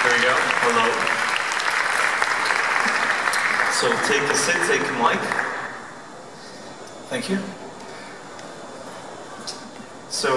There we go. Hello. So take a seat, take a mic. Thank you. So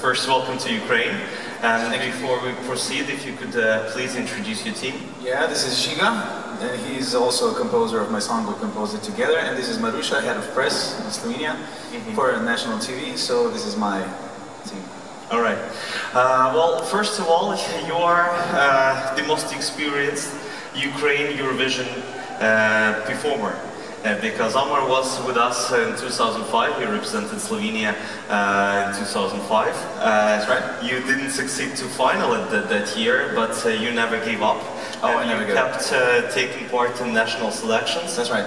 first, welcome to Ukraine. And before we proceed, if you could please introduce your team. Yeah, this is Giga, and he's also a composer of my song. We composed it together. And this is Marusha, head of press in Slovenia for national TV. So this is my team. All right. Well, first of all, you are the most experienced Ukraine Eurovision performer. Because Omar was with us in 2005, he represented Slovenia in 2005. That's right. You didn't succeed to final that year, but you never gave up. I never gave up. You kept taking part in national selections. That's right.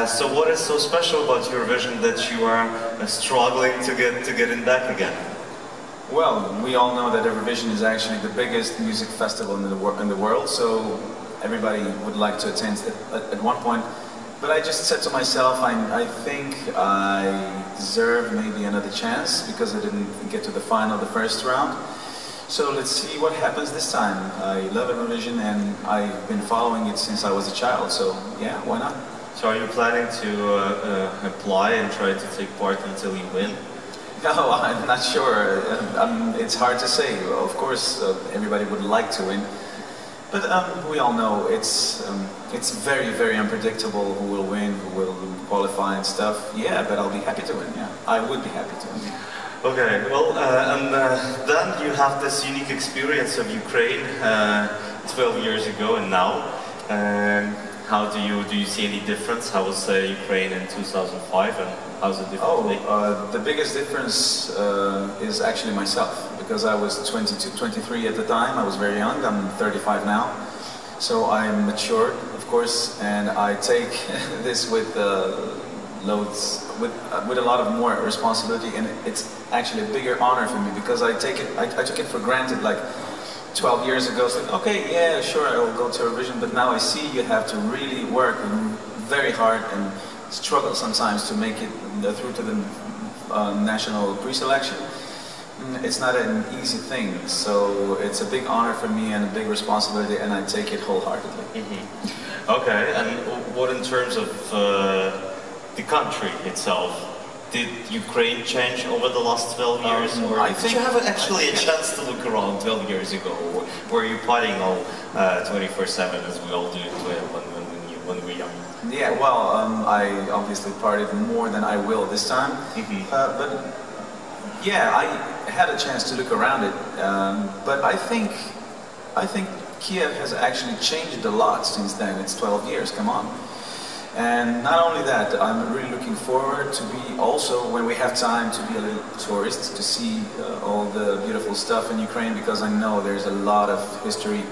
So what is so special about Eurovision that you are struggling to get in back again? Well, we all know that Eurovision is actually the biggest music festival in the world, so everybody would like to attend it at one point. But I just said to myself, I think I deserve maybe another chance because I didn't get to the final the first round. So let's see what happens this time. I love Eurovision and I've been following it since I was a child, so yeah, why not? So are you planning to apply and try to take part until you win? No, I'm not sure. It's hard to say. Of course, everybody would like to win. But we all know it's very, very unpredictable who will win, who will qualify and stuff. Yeah, but I'll be happy to win, yeah. I would be happy to win. Okay, well, and then you have this unique experience of Ukraine 12 years ago and now. How do you see any difference? How was Ukraine in 2005 and how's it different today? The biggest difference is actually myself, because I was 23 at the time. I was very young. I'm 35 now, so I'm matured, of course, and I take this with loads, with a lot of more responsibility, and it's actually a bigger honor for me because I took it for granted, like 12 years ago. It's like, okay, yeah, sure, I will go to Eurovision, but now I see you have to really work very hard and struggle sometimes to make it through to the national pre-selection. It's not an easy thing, so it's a big honor for me and a big responsibility, and I take it wholeheartedly. Okay, and what in terms of the country itself? Did Ukraine change over the last 12 years? Or did you have actually a chance to look around 12 years ago? Or were you partying all 24/7 as we all do when we're young? Yeah, well, I obviously partied more than I will this time. But yeah, I had a chance to look around it. But I think Kiev has actually changed a lot since then. It's 12 years, come on. And not only that, I'm really looking forward to be also, when we have time, to be a little tourist, to see all the beautiful stuff in Ukraine, because I know there's a lot of history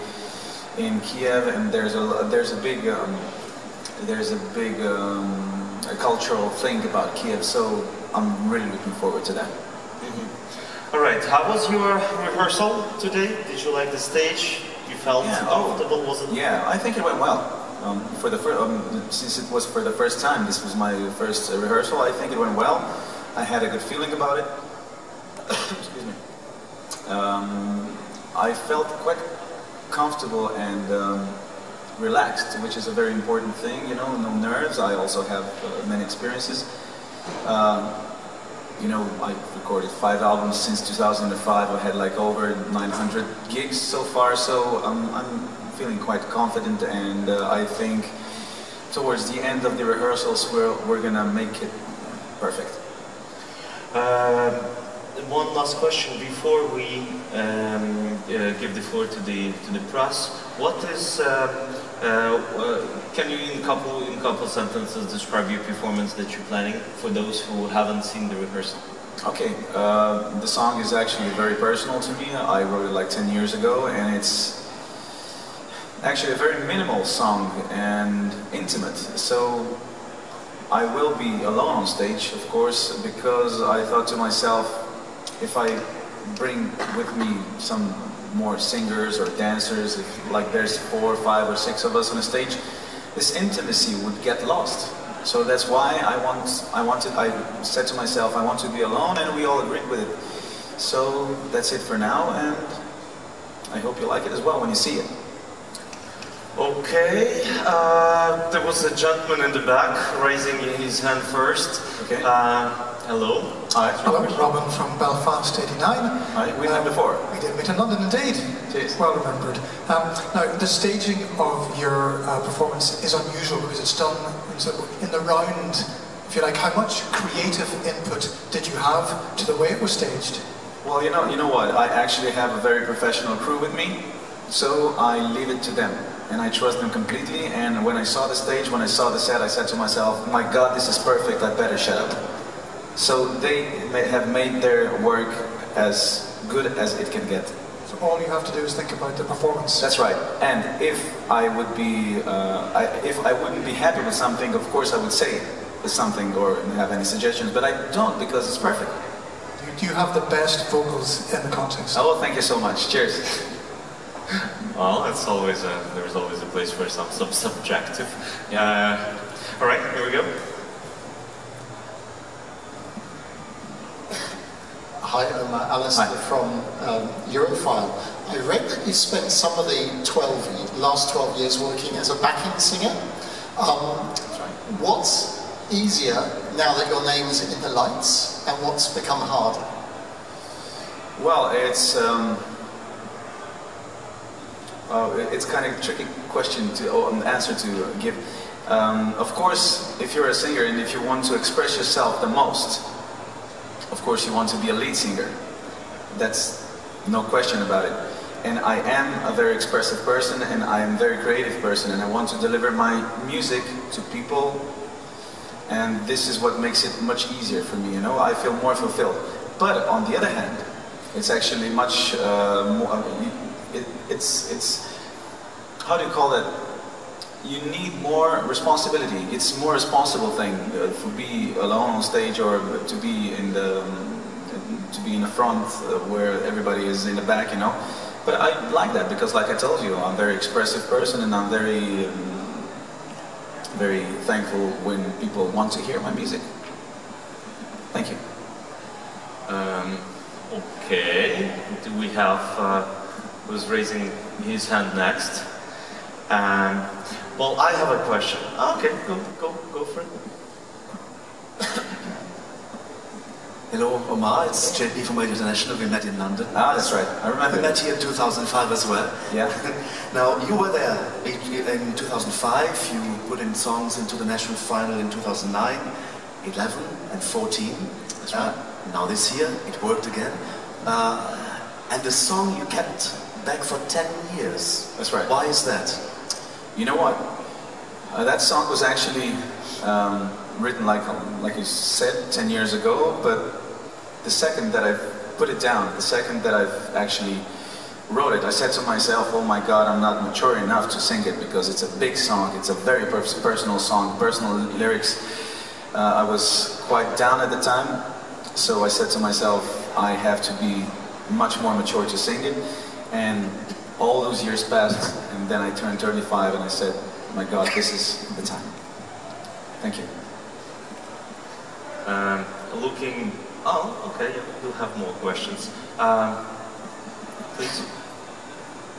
in Kiev, and there's a big cultural thing about Kiev, so I'm really looking forward to that. All right, how was your rehearsal today? Did you like the stage? You felt comfortable, was it? Yeah, I think it went well. Since it was for the first time, this was my first rehearsal, I think it went well. I had a good feeling about it. Excuse me. I felt quite comfortable and relaxed, which is a very important thing, you know, no nerves. I also have many experiences. You know, I've recorded 5 albums since 2005. I had like over 900 gigs so far, so I'm feeling quite confident, and I think towards the end of the rehearsals we're gonna make it perfect. One last question before we give the floor to the press. What is can you in couple sentences describe your performance that you're planning for those who haven't seen the rehearsal? Okay, the song is actually very personal to me. I wrote it like 10 years ago, and it's actually a very minimal song and intimate. So I will be alone on stage, of course, because I thought to myself, if I bring with me some more singers or dancers, if like there's 4, 5 or 6 of us on a stage, this intimacy would get lost. So that's why I said to myself, I want to be alone, and we all agreed with it. So that's it for now, and I hope you like it as well when you see it. Okay, there was a gentleman in the back raising his hand first. Okay. Hello. Hi. Hello, Robin from Belfast, 89. Hi, we met before. We did meet in London, indeed. Jeez. Well remembered. Now, the staging of your performance is unusual because it's done in the round, if you like. How much creative input did you have to the way it was staged? Well, you know what? I actually have a very professional crew with me, so I leave it to them. And I trust them completely, and when I saw the stage, when I saw the set, I said to myself, my God, this is perfect, I better shut up. So they have made their work as good as it can get. So all you have to do is think about the performance. That's right. And if I would be, if I wouldn't be happy with something, of course I would say something or have any suggestions, but I don't because it's perfect. Do you have the best vocals in the contest? Oh, thank you so much. Cheers. Well, it's always there's always a place for some subjective. All right, here we go. Hi, I'm Alistair from Eurovision. I read that you spent some of the last 12 years working as a backing singer. What's easier now that your name is in the lights, and what's become harder? Well, it's kind of a tricky question an answer to give. Of course, if you're a singer and if you want to express yourself the most, of course you want to be a lead singer. That's no question about it. And I am a very expressive person, and I am a very creative person, and I want to deliver my music to people, and this is what makes it much easier for me, you know? I feel more fulfilled. But on the other hand, it's actually much more, it's how do you call it? You need more responsibility. It's a more responsible thing to be alone on stage or to be in the front where everybody is in the back, you know. But I like that because, like I told you, I'm a very expressive person, and I'm very very thankful when people want to hear my music. Thank you. Okay. Do we have who's raising his hand next? Well, I have a question. Okay, go for it. Hello, Omar. It's JP from Radio International. We met in London. Ah, that's right. I remember. We met here in 2005 as well. Yeah. Now, you were there in 2005. You put in songs into the national final in 2009, 11 and 14. That's right. Now this year, it worked again. And the song you kept back for 10 years. That's right. Why is that? You know what? That song was actually written, like you said, 10 years ago, but the second that I put it down, the second that I've actually wrote it, I said to myself, oh my God, I'm not mature enough to sing it because it's a big song, it's a very personal song, personal lyrics. I was quite down at the time, so I said to myself, I have to be much more mature to sing it, and all those years passed, and then I turned 35 and I said, oh my God, this is the time. Thank you. Looking... Oh, okay, we'll have more questions. Please.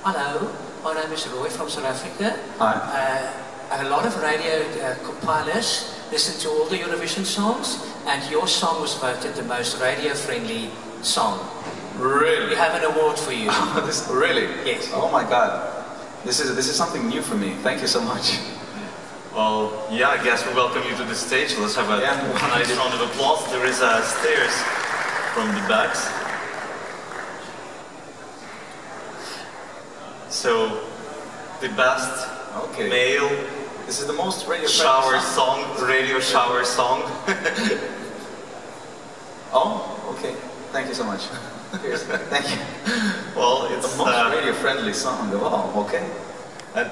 Hello, my name is Roy from South Africa. Hi. And a lot of radio compilers listen to all the Eurovision songs, and your song was voted the most radio-friendly song. Really? We have an award for you. Really? Yes. Oh my God. This is something new for me. Thank you so much. Well, yeah, I guess we welcome you to the stage. Let's have a nice round of applause. There is stairs from the backs. So, the best male this is the most radio shower song, radio shower song. Oh, okay. Thank you so much. Thank you. Well, it's the most radio-friendly song of all. Okay. And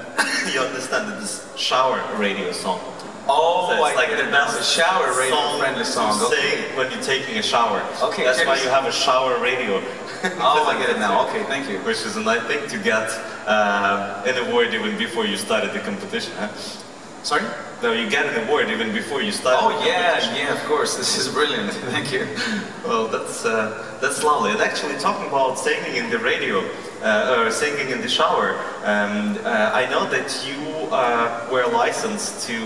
you understand that this shower radio song. Oh, so it's like the best shower radio-friendly song. To sing when you're taking a shower. Okay. That's why you have a shower radio. Oh, I get it now. Okay, thank you. Which is a nice thing to get an award even before you started the competition. Huh? Sorry? No, you get an award even before you start. Oh yeah, of course. This is brilliant. Thank you. Well, that's lovely. And actually, talking about singing in the radio, or singing in the shower. I know that you were licensed to,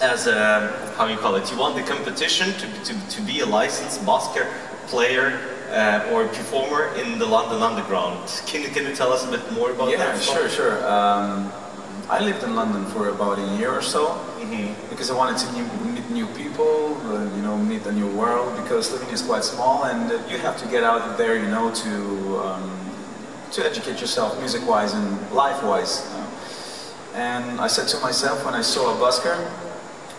as a, how you call it, you won the competition to be a licensed busker player or performer in the London Underground. Can you tell us a bit more about that? Yeah, sure. I lived in London for about a year or so because I wanted to meet new people, you know, meet a new world, because Slovenia is quite small and you have to get out there, you know, to educate yourself music-wise and life-wise. And I said to myself, when I saw a busker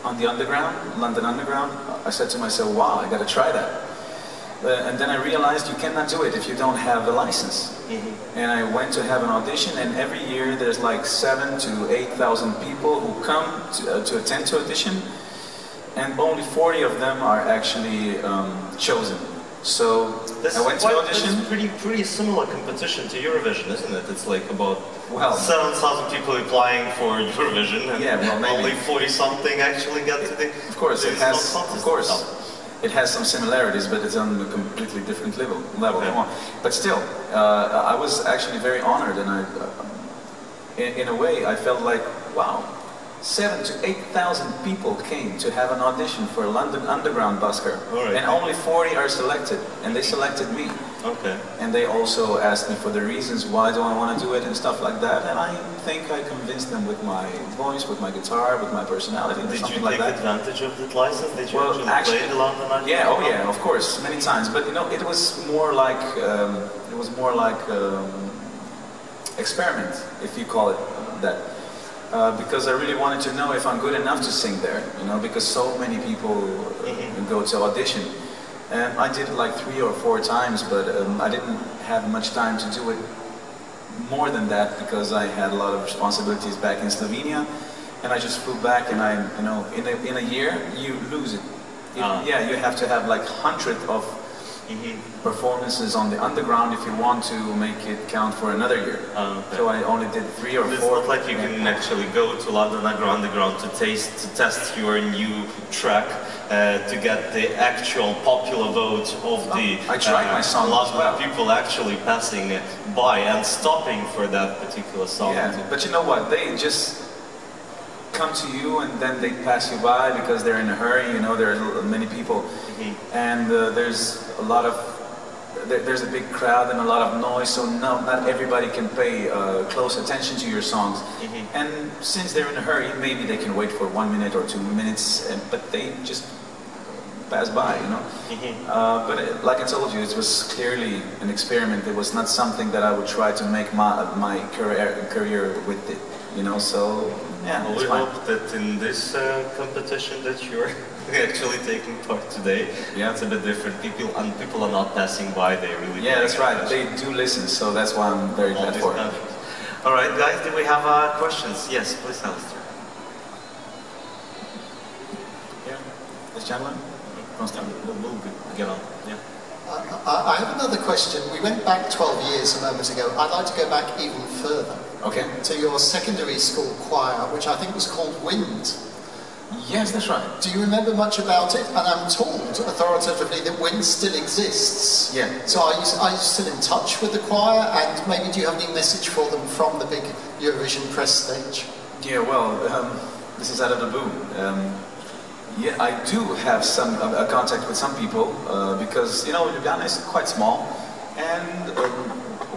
on the Underground, London Underground, I said to myself, wow, I got to try that. And then I realized you cannot do it if you don't have a license. And I went to have an audition, and every year there's like 7,000 to 8,000 people who come to attend to audition, and only 40 of them are actually chosen. So I went to audition. That's pretty similar competition to Eurovision, isn't it? It's like about 7,000 people applying for Eurovision, and only 40-something actually get to the. Of course, it has. Of course. It has some similarities, but it's on a completely different level. Okay. But still, I was actually very honored, and in a way, I felt like, wow, 7,000 to 8,000 people came to have an audition for a London Underground busker, and only 40 are selected, and they selected me. Okay. And they also asked me for the reasons why do I want to do it and stuff like that, and I think I convinced them with my voice, with my guitar, with my personality, and something like that. Did you take advantage of that license? Did you actually play the London Underground? Yeah, oh yeah, of course, many times. But you know, it was more like experiment, if you call it that. Because I really wanted to know if I'm good enough to sing there, you know, because so many people go to audition. And I did it like 3 or 4 times, but I didn't have much time to do it more than that because I had a lot of responsibilities back in Slovenia, and I just flew back, and you know, in a year you lose it. Yeah, you have to have like 100 of performances on the Underground if you want to make it count for another year. So I only did 3 or 4. It's not like you can actually go to London Underground to test your new track to get the actual popular vote of the I tried my song lot as well. of people actually passing by and stopping for that particular song. Yeah, but you know what? They just come to you and then they pass you by because they're in a hurry. You know, there are many people, and there's a big crowd and a lot of noise, so not everybody can pay close attention to your songs. And since they're in a hurry, maybe they can wait for 1 minute or 2 minutes, but they just pass by, you know. But like I told you, it was clearly an experiment. It was not something that I would try to make my career with it, you know. So yeah, well, we hope that in this competition that you're actually taking part today, it's a bit different. People are not passing by. They really that's right. They do listen, so that's why I'm very glad for it. All right, guys, do we have questions? Yes, please, Alistair. Yeah, this gentleman. We'll get on. Yeah. I have another question. We went back 12 years a moment ago. I'd like to go back even further. Okay. To your secondary school choir, which I think was called Wind. Yes, that's right. Do you remember much about it? And I'm told, authoritatively, that Wind still exists. Yeah. So are you still in touch with the choir? And maybe do you have any message for them from the big Eurovision press stage? Yeah, well, this is out of the blue. Yeah, I do have some contact with some people because, you know, Ljubljana is quite small, and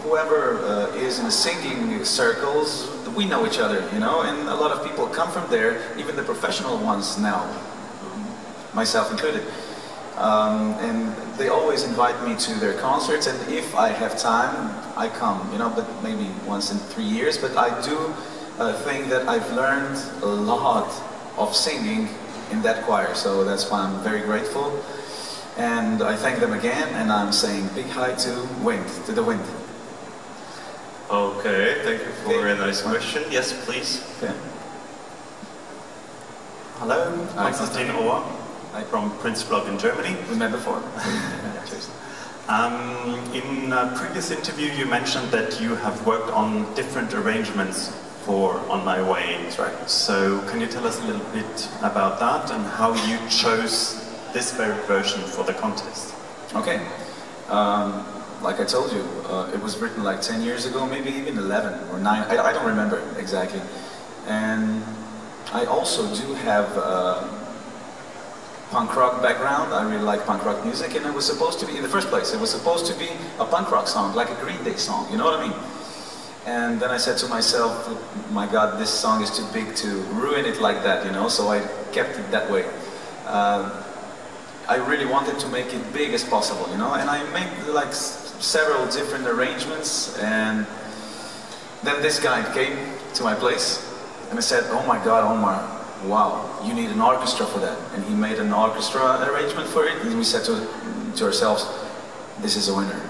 whoever is in the singing circles, we know each other, you know, and a lot of people come from there, even the professional ones now, myself included. And they always invite me to their concerts, and if I have time, I come, you know, but maybe once in 3 years. But I do think that I've learned a lot of singing in that choir, so that's why I'm very grateful. And I thank them again, and I'm saying big hi to the wind. Okay, thank you for a nice question. Yes, please. Okay. Hello, I'm Konstantin Ohr. I'm from Prince Blog in Germany. We met before. In a previous interview you mentioned that you have worked on different arrangements for On My Way. That's right. So can you tell us a little bit about that and how you chose this very version for the contest? Okay. like I told you, it was written like 10 years ago, maybe even 11 or 9, I don't remember exactly. And I also do have punk rock background. I really like punk rock music, and it was supposed to be, in the first place, it was supposed to be a punk rock song, like a Green Day song, you know what I mean? And then I said to myself, my God, this song is too big to ruin it like that, you know, so I kept it that way. I really wanted to make it big as possible, you know, and I made like several different arrangements, and then this guy came to my place, and I said, oh my God, Omar, wow, you need an orchestra for that. And he made an orchestra arrangement for it, and we said to ourselves, this is a winner.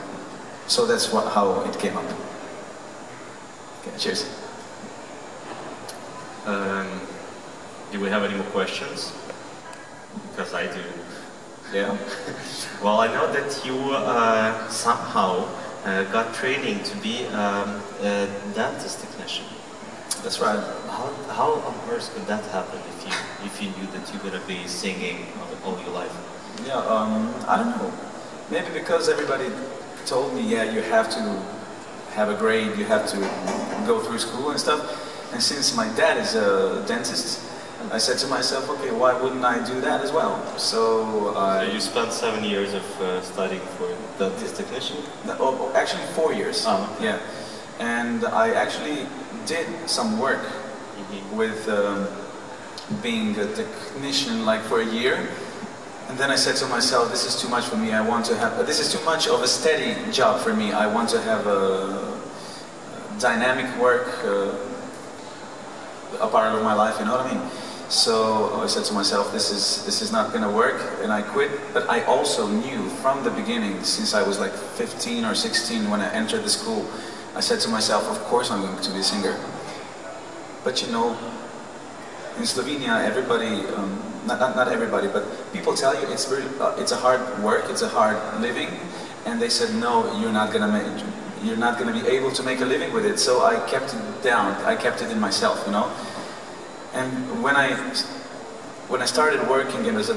So that's how it came up. Okay, cheers. Do we have any more questions? Because I do. Yeah. Well, I know that you somehow got training to be a dentist technician. That's right. How on earth could that happen if you knew that you're gonna be singing all your life? Yeah, I don't know. Maybe because everybody told me, yeah, you have to have a grade, you have to go through school and stuff. And since my dad is a dentist, I said to myself, okay, why wouldn't I do that as well? So you spent 7 years of studying for dentist technician? Oh, actually 4 years. Oh, okay. Yeah. And I actually did some work with being a technician like for a year. And then I said to myself, this is too much for me. I want to have, this is too much of a steady job for me. I want to have a dynamic work, a part of my life, you know what I mean? So I said to myself, this is not going to work, and I quit. But I also knew from the beginning, since I was like 15 or 16 when I entered the school, I said to myself, of course I'm going to be a singer. But you know, in Slovenia, everybody, not everybody, but people tell you it's really, it's a hard work, it's a hard living, and they said, no, you're not going to be able to make a living with it. So I kept it down. I kept it in myself, you know. And when I started working as a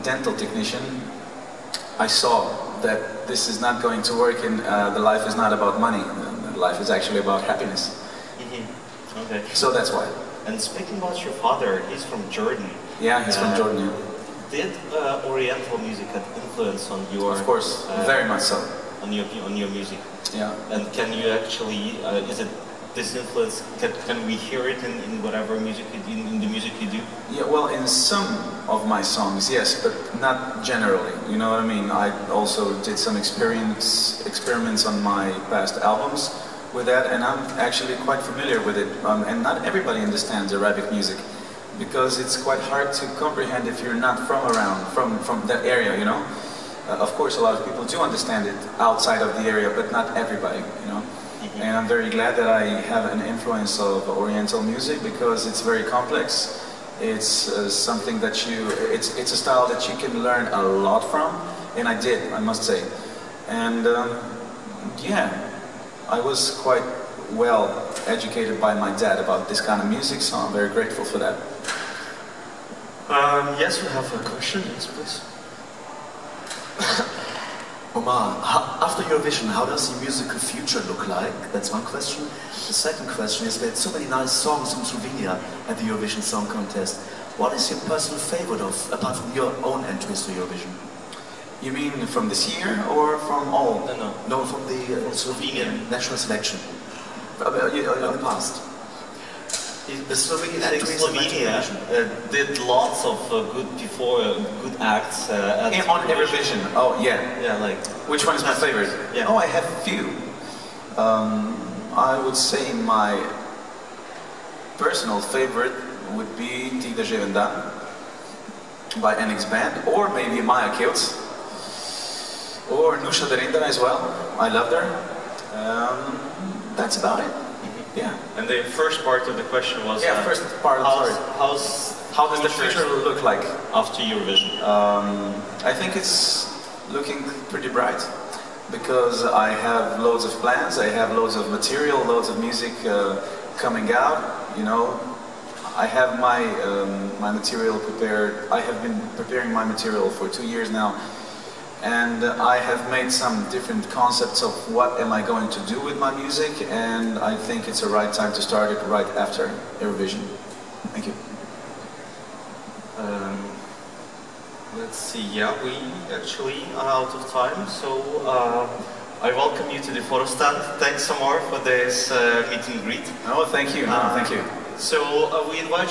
dental technician, I saw that this is not going to work, and the life is not about money. Life is actually about happiness. Okay. So that's why. And speaking about your father, he's from Jordan. Yeah, he's from Jordan. Yeah. Did Oriental music have influence on your? Of course, very much so. On your music. Yeah. And can you actually? Is it this influence? Can we hear it in whatever music in the music you do? Yeah. Well, in some of my songs, yes, but not generally. You know what I mean? I also did some experiments on my past albums with that, and I'm actually quite familiar with it. And not everybody understands Arabic music, because it's quite hard to comprehend if you're not from that area, you know. Of course, a lot of people do understand it outside of the area, but not everybody, you know. And I'm very glad that I have an influence of Oriental music, because it's very complex. It's something that it's a style that you can learn a lot from, and I did, I must say. And yeah, I was quite well educated by my dad about this kind of music, so I'm very grateful for that. Yes, we have a question. Yes, please. Omar, after Eurovision, how does your musical future look like? That's one question. The second question is, we had so many nice songs from Slovenia at the Eurovision Song Contest. What is your personal favorite apart from your own entries to Eurovision? You mean from this year or from all? No, from the Slovenian national selection. In the past. The Slovenia did lots of good acts on Eurovision. Oh yeah, yeah. Like which one is my favorite? Yeah. Oh, I have a few. I would say my personal favorite would be Tida Jevendan by NX Band, or maybe Maya Kiltz, or Nusha Darindra as well. I loved her. That's about it. Yeah. And the first part of the question was... Yeah, first part, sorry. How does the future look like? After Eurovision? I think it's looking pretty bright, because I have loads of plans, I have loads of material, loads of music coming out, you know. I have my material prepared. I have been preparing my material for 2 years now, And I have made some different concepts of what am I going to do with my music, and I think it's the right time to start it right after Eurovision. Thank you. Let's see, yeah, we actually are out of time, so I welcome you to the photo stand. Thanks, Omar, for this meet and greet. Oh, thank you. No, thank you. So we invite you